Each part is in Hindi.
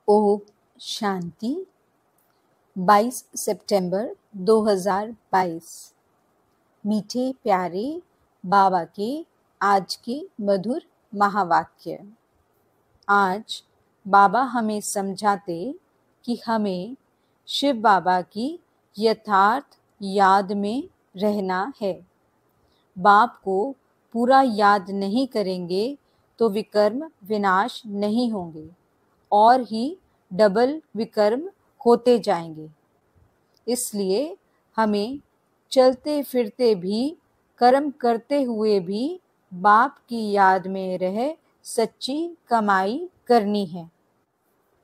ओम शांति। 22 सितंबर 2022। मीठे प्यारे बाबा के आज के मधुर महावाक्य। आज बाबा हमें समझाते कि हमें शिव बाबा की यथार्थ याद में रहना है। बाप को पूरा याद नहीं करेंगे तो विकर्म विनाश नहीं होंगे और ही डबल विकर्म होते जाएंगे। इसलिए हमें चलते फिरते भी, कर्म करते हुए भी बाप की याद में रह सच्ची कमाई करनी है।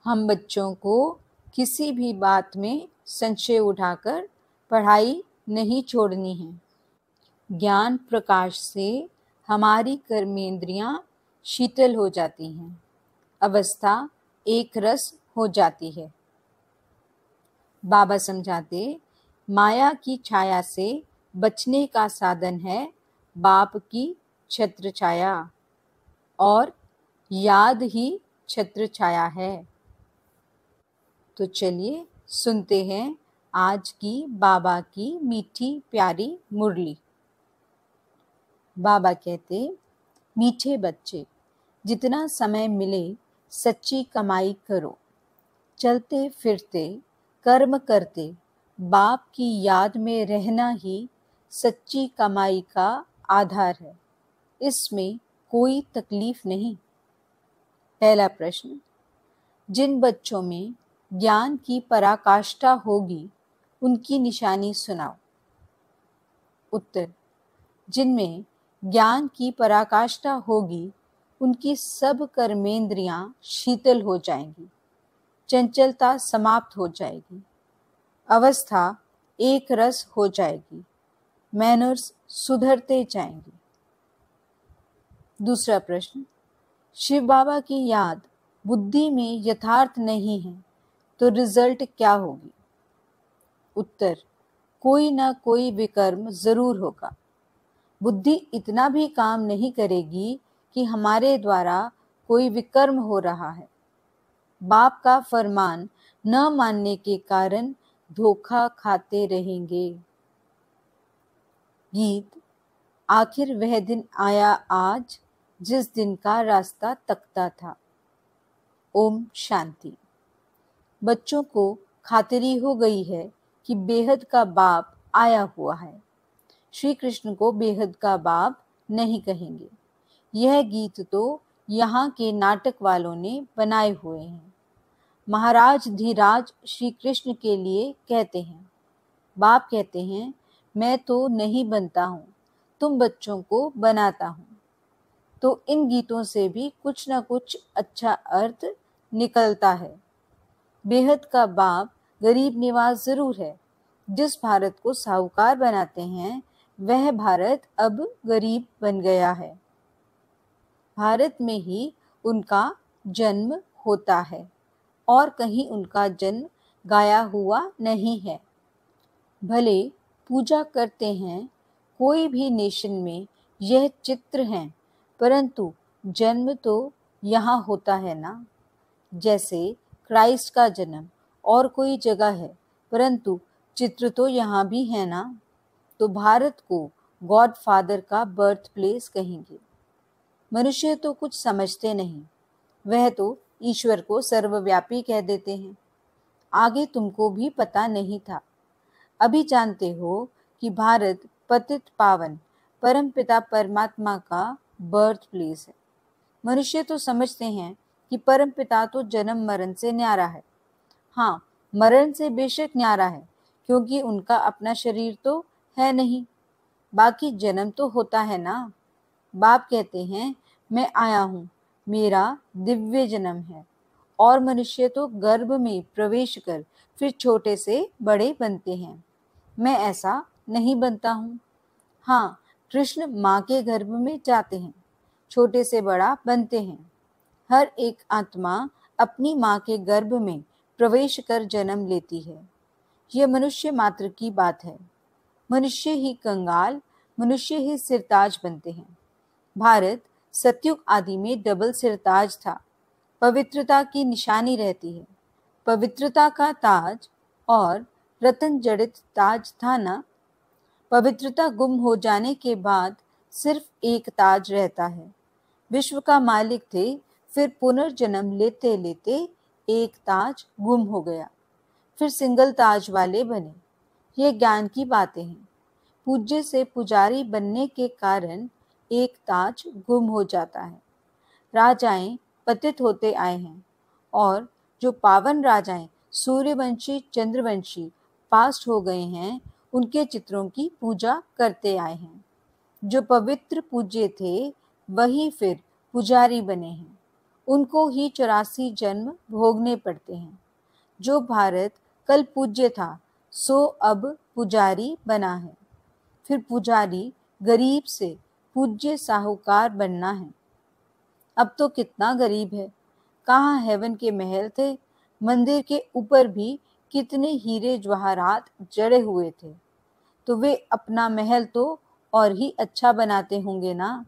हम बच्चों को किसी भी बात में संशय उठाकर पढ़ाई नहीं छोड़नी है। ज्ञान प्रकाश से हमारी कर्मेंद्रियां शीतल हो जाती हैं, अवस्था एक रस हो जाती है। बाबा समझाते, माया की छाया से बचने का साधन है बाप की छत्र छाया, और याद ही छत्र छाया है। तो चलिए सुनते हैं आज की बाबा की मीठी प्यारी मुरली। बाबा कहते, मीठे बच्चे, जितना समय मिले सच्ची कमाई करो। चलते फिरते कर्म करते बाप की याद में रहना ही सच्ची कमाई का आधार है। इसमें कोई तकलीफ नहीं। पहला प्रश्न, जिन बच्चों में ज्ञान की पराकाष्ठा होगी उनकी निशानी सुनाओ। उत्तर, जिनमें ज्ञान की पराकाष्ठा होगी उनकी सब कर्मेंद्रियां शीतल हो जाएंगी, चंचलता समाप्त हो जाएगी, अवस्था एक रस हो जाएगी, मैनर्स सुधरते जाएंगे। दूसरा प्रश्न, शिव बाबा की याद बुद्धि में यथार्थ नहीं है तो रिजल्ट क्या होगी? उत्तर, कोई ना कोई विकर्म जरूर होगा। बुद्धि इतना भी काम नहीं करेगी कि हमारे द्वारा कोई विकर्म हो रहा है। बाप का फरमान न मानने के कारण धोखा खाते रहेंगे। गीत, आखिर वह दिन आया आज जिस दिन का रास्ता तकता था। ओम शांति। बच्चों को खातिरी हो गई है कि बेहद का बाप आया हुआ है। श्री कृष्ण को बेहद का बाप नहीं कहेंगे। यह गीत तो यहाँ के नाटक वालों ने बनाए हुए हैं। महाराज धीराज श्री कृष्ण के लिए कहते हैं। बाप कहते हैं, मैं तो नहीं बनता हूँ, तुम बच्चों को बनाता हूँ। तो इन गीतों से भी कुछ न कुछ अच्छा अर्थ निकलता है। बेहद का बाप गरीब निवाज जरूर है। जिस भारत को साहूकार बनाते हैं वह भारत अब गरीब बन गया है। भारत में ही उनका जन्म होता है और कहीं उनका जन्म गाया हुआ नहीं है। भले पूजा करते हैं कोई भी नेशन में यह चित्र हैं, परंतु जन्म तो यहाँ होता है ना। जैसे क्राइस्ट का जन्म और कोई जगह है, परंतु चित्र तो यहाँ भी है ना। तो भारत को गॉड फादर का बर्थ प्लेस कहेंगे। मनुष्य तो कुछ समझते नहीं, वह तो ईश्वर को सर्वव्यापी कह देते हैं। आगे तुमको भी पता नहीं था, अभी जानते हो कि भारत पतित पावन परमपिता परमात्मा का बर्थ प्लेस है। मनुष्य तो समझते हैं कि परमपिता तो जन्म मरण से न्यारा है। हाँ, मरण से बेशक न्यारा है, क्योंकि उनका अपना शरीर तो है नहीं, बाकी जन्म तो होता है ना। बाप कहते हैं, मैं आया हूँ, मेरा दिव्य जन्म है। और मनुष्य तो गर्भ में प्रवेश कर फिर छोटे से बड़े बनते हैं। मैं ऐसा नहीं बनता हूँ। हाँ, कृष्ण माँ के गर्भ में जाते हैं, छोटे से बड़ा बनते हैं। हर एक आत्मा अपनी माँ के गर्भ में प्रवेश कर जन्म लेती है। यह मनुष्य मात्र की बात है। मनुष्य ही कंगाल, मनुष्य ही सिरताज बनते हैं। भारत सतयुग आदि में डबल सिरताज था। पवित्रता की निशानी रहती है। पवित्रता का ताज और रत्न जड़ित ताज था ना। पवित्रता गुम हो जाने के बाद सिर्फ एक ताज रहता है। विश्व का मालिक थे, फिर पुनर्जन्म लेते लेते एक ताज गुम हो गया, फिर सिंगल ताज वाले बने। ये ज्ञान की बातें हैं। पूज्य से पुजारी बनने के कारण एक ताज गुम हो जाता है। राजाएं पतित होते आए हैं और जो पावन राजाएं सूर्यवंशी चंद्रवंशी पास्ट हो गए हैं, उनके चित्रों की पूजा करते आए हैं। जो पवित्र पूज्य थे वही फिर पुजारी बने हैं। उनको ही 84 जन्म भोगने पड़ते हैं। जो भारत कल पूज्य था सो अब पुजारी बना है। फिर पुजारी गरीब से पूज्य साहूकार बनना है। अब तो कितना गरीब है। कहाँ हेवन के महल थे, मंदिर के ऊपर भी कितने हीरे जवाहरात जड़े हुए थे, तो वे अपना महल तो और ही अच्छा बनाते होंगे ना।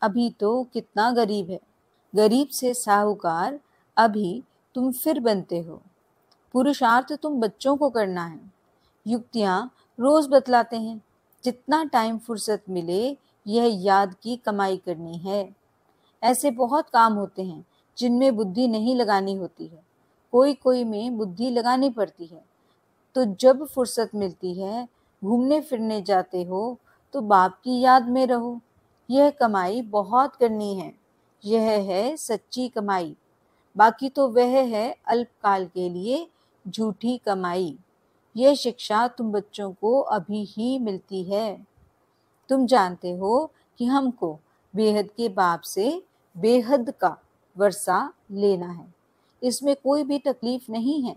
अभी तो कितना गरीब है। गरीब से साहूकार अभी तुम फिर बनते हो। पुरुषार्थ तुम बच्चों को करना है। युक्तियां रोज बतलाते हैं। जितना टाइम फुर्सत मिले यह याद की कमाई करनी है। ऐसे बहुत काम होते हैं जिनमें बुद्धि नहीं लगानी होती है। कोई कोई में बुद्धि लगानी पड़ती है। तो जब फुर्सत मिलती है, घूमने फिरने जाते हो, तो बाप की याद में रहो। यह कमाई बहुत करनी है। यह है सच्ची कमाई। बाकी तो वह है अल्पकाल के लिए झूठी कमाई। यह शिक्षा तुम बच्चों को अभी ही मिलती है। तुम जानते हो कि हमको बेहद के बाप से बेहद का वर्षा लेना है। इसमें कोई भी तकलीफ नहीं है।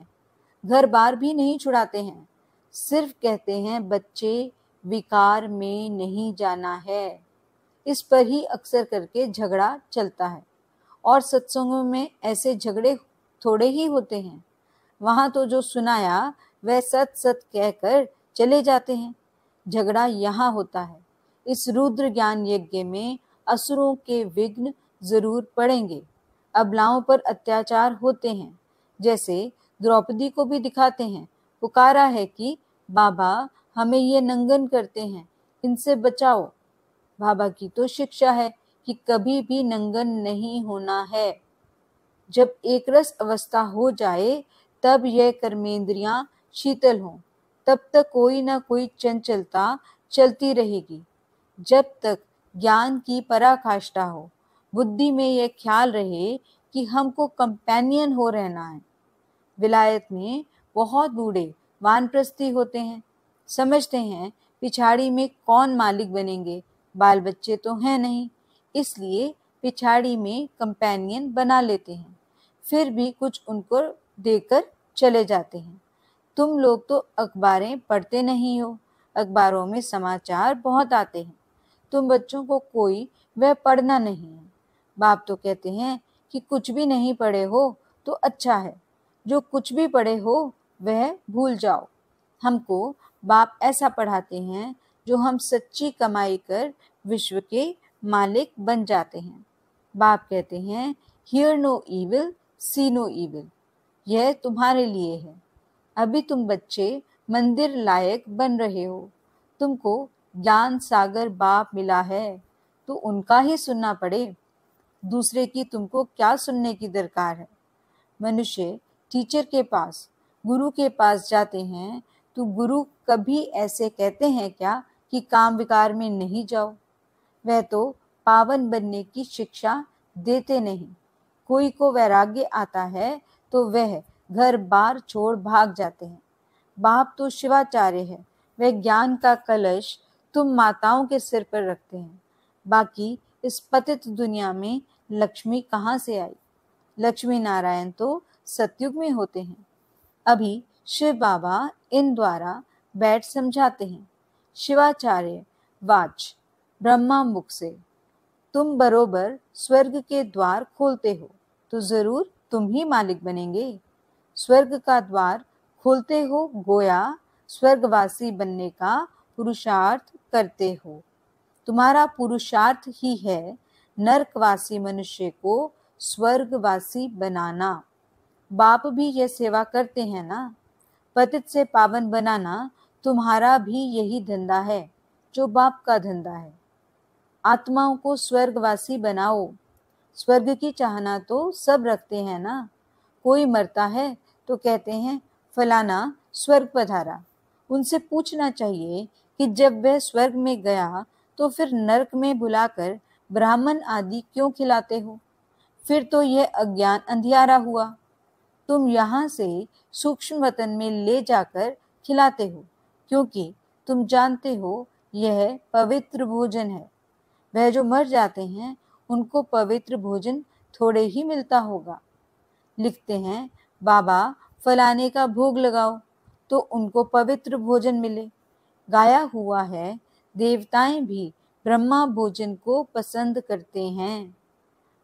घर बार भी नहीं छुड़ाते हैं। सिर्फ कहते हैं बच्चे विकार में नहीं जाना है। इस पर ही अक्सर करके झगड़ा चलता है। और सत्संगों में ऐसे झगड़े थोड़े ही होते हैं। वहां तो जो सुनाया वह सत सत कहकर चले जाते हैं। झगड़ा यहाँ होता है। इस रुद्र ज्ञान यज्ञ में असुरों के विघ्न जरूर पड़ेंगे। अबलाओं पर अत्याचार होते हैं, जैसे द्रौपदी को भी दिखाते हैं। पुकारा है कि बाबा हमें ये नंगन करते हैं, इनसे बचाओ। बाबा की तो शिक्षा है कि कभी भी नंगन नहीं होना है। जब एक रस अवस्था हो जाए तब यह कर्मेंद्रियां शीतल हों, तब तक कोई ना कोई चंचलता चलती रहेगी। जब तक ज्ञान की पराकाष्ठा हो, बुद्धि में यह ख्याल रहे कि हमको कंपेनियन हो रहना है। विलायत में बहुत बूढ़े वानप्रस्थी होते हैं। समझते हैं पिछाड़ी में कौन मालिक बनेंगे, बाल बच्चे तो हैं नहीं, इसलिए पिछाड़ी में कंपेनियन बना लेते हैं। फिर भी कुछ उनको देकर चले जाते हैं। तुम लोग तो अखबारें पढ़ते नहीं हो। अखबारों में समाचार बहुत आते हैं। तुम बच्चों को कोई वह पढ़ना नहीं है। बाप तो कहते हैं कि कुछ भी नहीं पढ़े हो तो अच्छा है। जो कुछ भी पढ़े हो वह भूल जाओ। हमको बाप ऐसा पढ़ाते हैं जो हम सच्ची कमाई कर विश्व के मालिक बन जाते हैं। बाप कहते हैं hear no evil, see no evil. यह तुम्हारे लिए है। अभी तुम बच्चे मंदिर लायक बन रहे हो। तुमको ज्ञान सागर बाप मिला है तो उनका ही सुनना पड़े। दूसरे की तुमको क्या सुनने की दरकार है। मनुष्य टीचर के पास, गुरु के पास जाते हैं तो गुरु कभी ऐसे कहते हैं क्या कि काम विकार में नहीं जाओ। वह तो पावन बनने की शिक्षा देते नहीं। कोई को वैराग्य आता है तो वह घर बार छोड़ भाग जाते हैं। बाप तो शिवाचार्य है। वह ज्ञान का कलश तुम माताओं के सिर पर रखते हैं। बाकी इस पतित दुनिया में लक्ष्मी कहाँ से आई। लक्ष्मी नारायण तो सतयुग में होते हैं। अभी शिव बाबा इन द्वारा बैठ समझाते हैं। शिवाचार्य वाच ब्रह्मा मुख से, तुम बरोबर स्वर्ग के द्वार खोलते हो तो जरूर तुम ही मालिक बनेंगे। स्वर्ग का द्वार खोलते हो गोया स्वर्गवासी बनने का पुरुषार्थ करते हो। तुम्हारा पुरुषार्थ ही है नरकवासी मनुष्य को स्वर्गवासी बनाना। बाप भी यह सेवा करते हैं ना। पतित से पावन बनाना तुम्हारा भी यही धंधा है जो बाप का धंधा है। आत्माओं को स्वर्गवासी बनाओ। स्वर्ग की चाहना तो सब रखते हैं ना। कोई मरता है तो कहते हैं फलाना स्वर्ग पधारा। उनसे पूछना चाहिए कि जब वह स्वर्ग में गया तो फिर नरक में बुलाकर ब्राह्मण आदि क्यों खिलाते हो? फिर तो यह अज्ञान अंधियारा हुआ। तुम यहाँ से सूक्ष्म वतन में ले जाकर खिलाते हो क्योंकि तुम जानते हो यह पवित्र भोजन है। वह जो मर जाते हैं उनको पवित्र भोजन थोड़े ही मिलता होगा। लिखते हैं बाबा फलाने का भोग लगाओ तो उनको पवित्र भोजन मिले। गाया हुआ है देवताएं भी ब्रह्मा भोजन को पसंद करते हैं।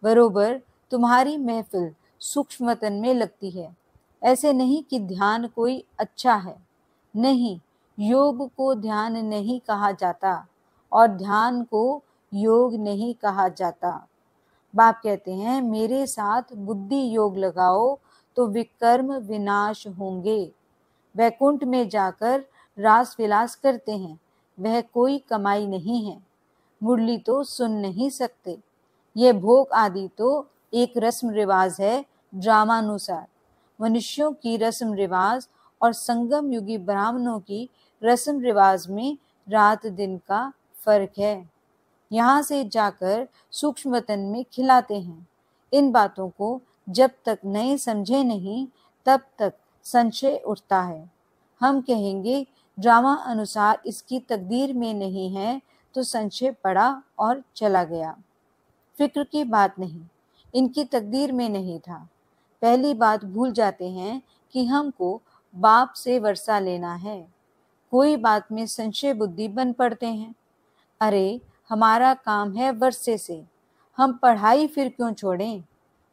बरोबर तुम्हारी महफिल सूक्ष्म वतन में लगती है। ऐसे नहीं कि ध्यान कोई अच्छा है, नहीं, योग को ध्यान नहीं कहा जाता और ध्यान को योग नहीं कहा जाता। बाप कहते हैं मेरे साथ बुद्धि योग लगाओ तो विकर्म विनाश होंगे। वैकुंठ में जाकर रास विलास करते हैं, वह कोई कमाई नहीं है। मुरली तो सुन नहीं सकते। यह भोग आदि तो एक रस्म रिवाज है ड्रामानुसार। मनुष्यों की रस्म रिवाज और संगम युगी ब्राह्मणों की रस्म रिवाज में रात दिन का फर्क है। यहाँ से जाकर सूक्ष्म वतन में खिलाते हैं। इन बातों को जब तक नए समझे नहीं तब तक संशय उठता है। हम कहेंगे ड्रामा अनुसार इसकी तकदीर में नहीं है तो संशय पड़ा और चला गया। फिक्र की बात नहीं, इनकी तकदीर में नहीं था। पहली बात भूल जाते हैं कि हमको बाप से वर्षा लेना है। कोई बात में संशय बुद्धि बन पड़ते हैं। अरे हमारा काम है वर्षे से, हम पढ़ाई फिर क्यों छोड़ें?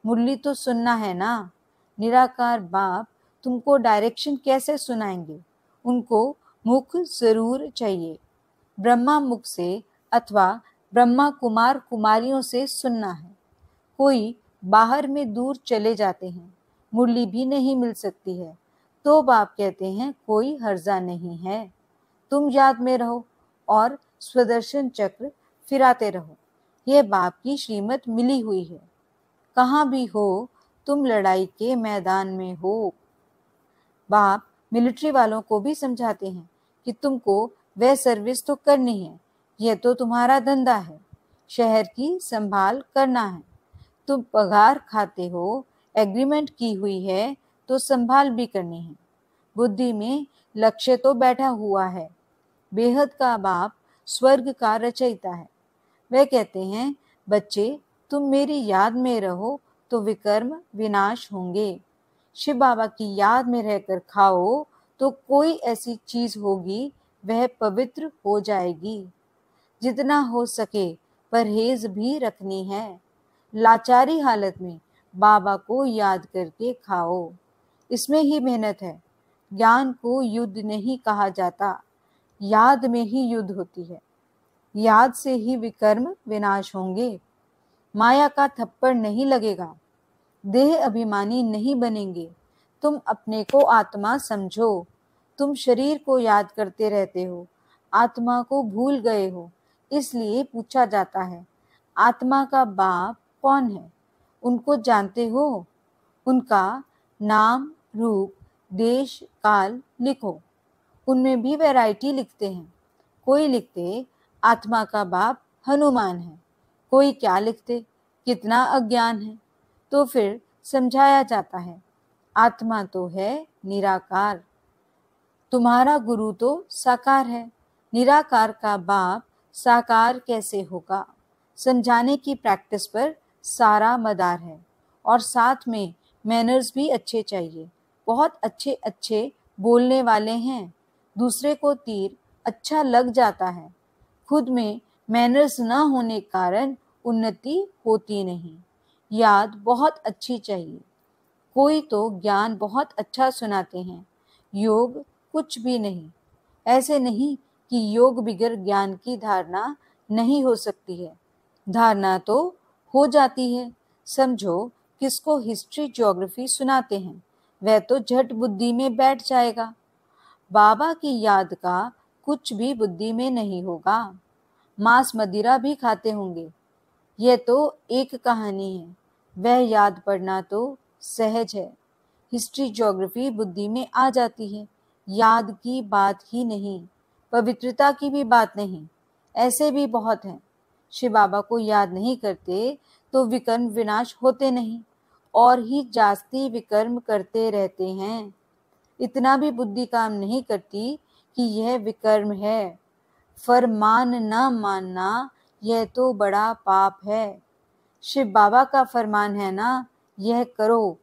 मुरली तो सुनना है ना। निराकार बाप तुमको डायरेक्शन कैसे सुनाएंगे? उनको मुख जरूर चाहिए। ब्रह्मा मुख से अथवा ब्रह्मा कुमार कुमारियों से सुनना है। कोई बाहर में दूर चले जाते हैं, मुरली भी नहीं मिल सकती है, तो बाप कहते हैं कोई हर्जा नहीं है, तुम याद में रहो और स्वदर्शन चक्र फिराते रहो। यह बाप की श्रीमत मिली हुई है। कहाँ भी हो तुम लड़ाई के मैदान में हो। बाप मिलिट्री वालों को भी समझाते हैं कि तुमको वह सर्विस तो करनी है, यह तो तुम्हारा धंधा है, शहर की संभाल करना है। तुम पगार खाते हो, एग्रीमेंट की हुई है तो संभाल भी करनी है। बुद्धि में लक्ष्य तो बैठा हुआ है। बेहद का बाप स्वर्ग का रचयिता है। वह कहते हैं बच्चे तुम मेरी याद में रहो तो विकर्म विनाश होंगे। शिव बाबा की याद में रहकर खाओ तो कोई ऐसी चीज होगी वह पवित्र हो जाएगी। जितना हो सके परहेज भी रखनी है। लाचारी हालत में बाबा को याद करके खाओ, इसमें ही मेहनत है। ज्ञान को युद्ध नहीं कहा जाता, याद में ही युद्ध होती है। याद से ही विकर्म विनाश होंगे। माया का थप्पड़ नहीं लगेगा, देह अभिमानी नहीं बनेंगे। तुम अपने को आत्मा समझो। तुम शरीर को याद करते रहते हो, आत्मा को भूल गए हो। इसलिए पूछा जाता है आत्मा का बाप कौन है? उनको जानते हो? उनका नाम रूप देश काल लिखो। उनमें भी वैरायटी लिखते हैं। कोई लिखते आत्मा का बाप हनुमान है, कोई क्या लिखते कितना अज्ञान है। तो फिर समझाया जाता है आत्मा तो है निराकार, तुम्हारा गुरु तो साकार है, निराकार का बाप साकार कैसे होगा? समझाने की प्रैक्टिस पर सारा मदार है। और साथ में मैनर्स भी अच्छे चाहिए। बहुत अच्छे अच्छे बोलने वाले हैं, दूसरे को तीर अच्छा लग जाता है। खुद में मैनर्स न होने कारण उन्नति होती नहीं। याद बहुत अच्छी चाहिए। कोई तो ज्ञान बहुत अच्छा सुनाते हैं, योग कुछ भी नहीं। ऐसे नहीं कि योग बिगर ज्ञान की धारणा नहीं हो सकती है, धारणा तो हो जाती है। समझो किसको हिस्ट्री ज्योग्राफी सुनाते हैं, वह तो झट बुद्धि में बैठ जाएगा। बाबा की याद का कुछ भी बुद्धि में नहीं होगा। मांस मदिरा भी खाते होंगे। यह तो एक कहानी है, वह याद पड़ना तो सहज है। हिस्ट्री ज्योग्राफी बुद्धि में आ जाती है, याद की बात ही नहीं, पवित्रता की भी बात नहीं। ऐसे भी बहुत हैं, शिव बाबा को याद नहीं करते तो विकर्म विनाश होते नहीं, और ही जास्ती विकर्म करते रहते हैं। इतना भी बुद्धि काम नहीं करती कि यह विकर्म है। फरमान न मानना यह तो बड़ा पाप है। शिव बाबा का फरमान है ना, यह करो।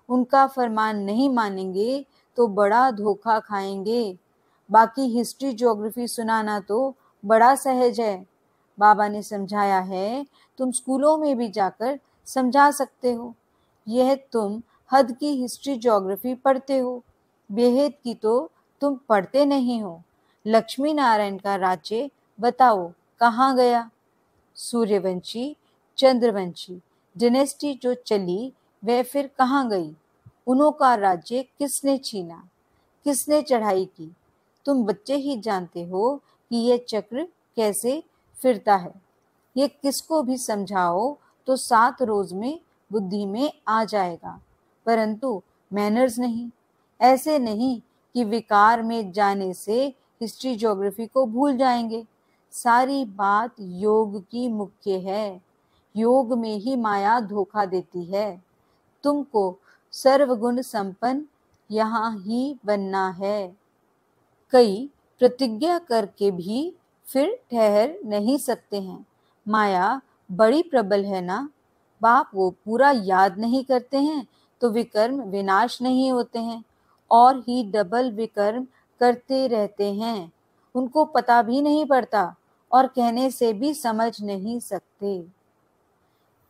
उनका फरमान नहीं मानेंगे तो बड़ा धोखा खाएंगे। बाकी हिस्ट्री ज्योग्राफी सुनाना तो बड़ा सहज है। बाबा ने समझाया है, तुम स्कूलों में भी जाकर समझा सकते हो। यह तुम हद की हिस्ट्री ज्योग्राफी पढ़ते हो, बेहद की तो तुम पढ़ते नहीं हो। लक्ष्मी नारायण का राज्य बताओ कहाँ गया? सूर्यवंशी चंद्रवंशी डिनेस्टी जो चली वह फिर कहाँ गई? उन्हों का राज्य किसने छीना, किसने चढ़ाई की? तुम बच्चे ही जानते हो कि यह चक्र कैसे फिरता है। ये किसको भी समझाओ तो 7 रोज में बुद्धि में आ जाएगा, परंतु मैनर्स नहीं। ऐसे नहीं कि विकार में जाने से हिस्ट्री ज्योग्राफी को भूल जाएंगे। सारी बात योग की मुख्य है। योग में ही माया धोखा देती है। तुमको सर्वगुण संपन्न यहाँ ही बनना है। कई प्रतिज्ञा करके भी फिर ठहर नहीं सकते हैं। माया बड़ी प्रबल है ना। बाप वो पूरा याद नहीं करते हैं तो विकर्म विनाश नहीं होते हैं, और ही डबल विकर्म करते रहते हैं। उनको पता भी नहीं पड़ता और कहने से भी समझ नहीं सकते।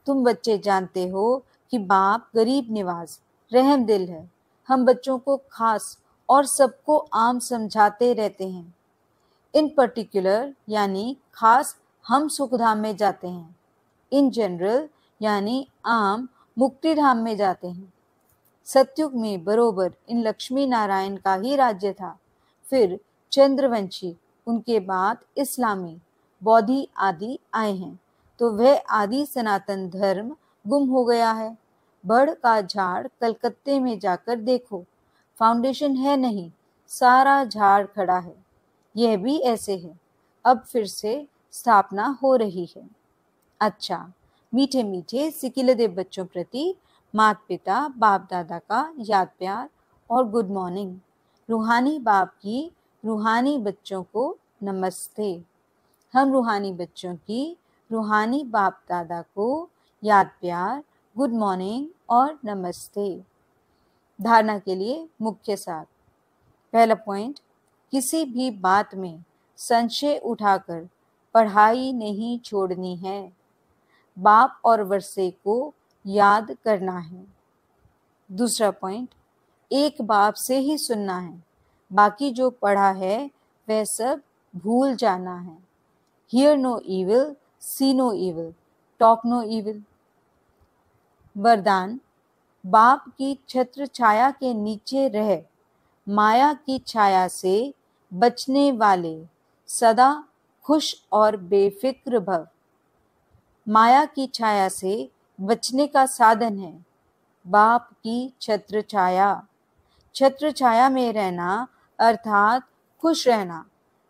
तुम बच्चे जानते हो कि बाप गरीब निवाज रहम दिल है। हम बच्चों को खास और सबको आम समझाते रहते हैं। इन पर्टिकुलर यानी खास हम सुखधाम में जाते हैं, इन जनरल यानी आम मुक्ति धाम में जाते हैं। सतयुग में बरोबर इन लक्ष्मी नारायण का ही राज्य था, फिर चंद्रवंशी, उनके बाद इस्लामी, बौद्धि आदि आए हैं, तो वह आदि सनातन धर्म गुम हो गया है। बड़ का झाड़ कलकत्ते में जाकर देखो, फाउंडेशन है नहीं, सारा झाड़ खड़ा है। यह भी ऐसे है, अब फिर से स्थापना हो रही है। अच्छा, मीठे मीठे सिकिलदेव बच्चों प्रति माता पिता बाप दादा का याद प्यार और गुड मॉर्निंग। रूहानी बाप की रूहानी बच्चों को नमस्ते। हम रूहानी बच्चों की रूहानी बाप दादा को याद प्यार, गुड मॉर्निंग और नमस्ते। धारणा के लिए मुख्य सार। पहला पॉइंट, किसी भी बात में संशय उठाकर पढ़ाई नहीं छोड़नी है। बाप और वर्षे को याद करना है। दूसरा पॉइंट, एक बाप से ही सुनना है, बाकी जो पढ़ा है वह सब भूल जाना है। Hear no evil, see no evil, talk no evil। वरदान, बाप की छत्र छाया के नीचे रह माया की छाया से बचने वाले सदा खुश और बेफिक्र भव। माया की छाया से बचने का साधन है बाप की छत्र छाया। छत्र छाया में रहना अर्थात खुश रहना।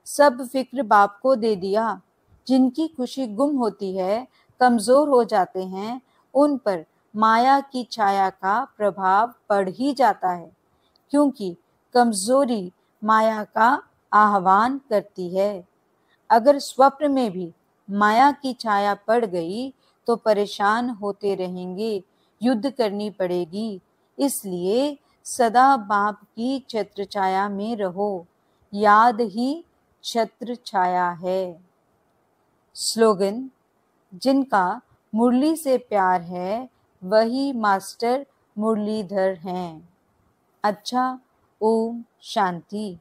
सब फिक्र बाप को दे दिया। जिनकी खुशी गुम होती है, कमजोर हो जाते हैं, उन पर माया की छाया का प्रभाव पड़ ही जाता है, क्योंकि कमजोरी माया का आह्वान करती है। अगर स्वप्न में भी माया की छाया पड़ गई तो परेशान होते रहेंगे, युद्ध करनी पड़ेगी। इसलिए सदा बाप की छत्र छाया में रहो। याद ही छत्र छाया है। स्लोगन, जिनका मुरली से प्यार है वही मास्टर मुरलीधर हैं। अच्छा, ओम शांति।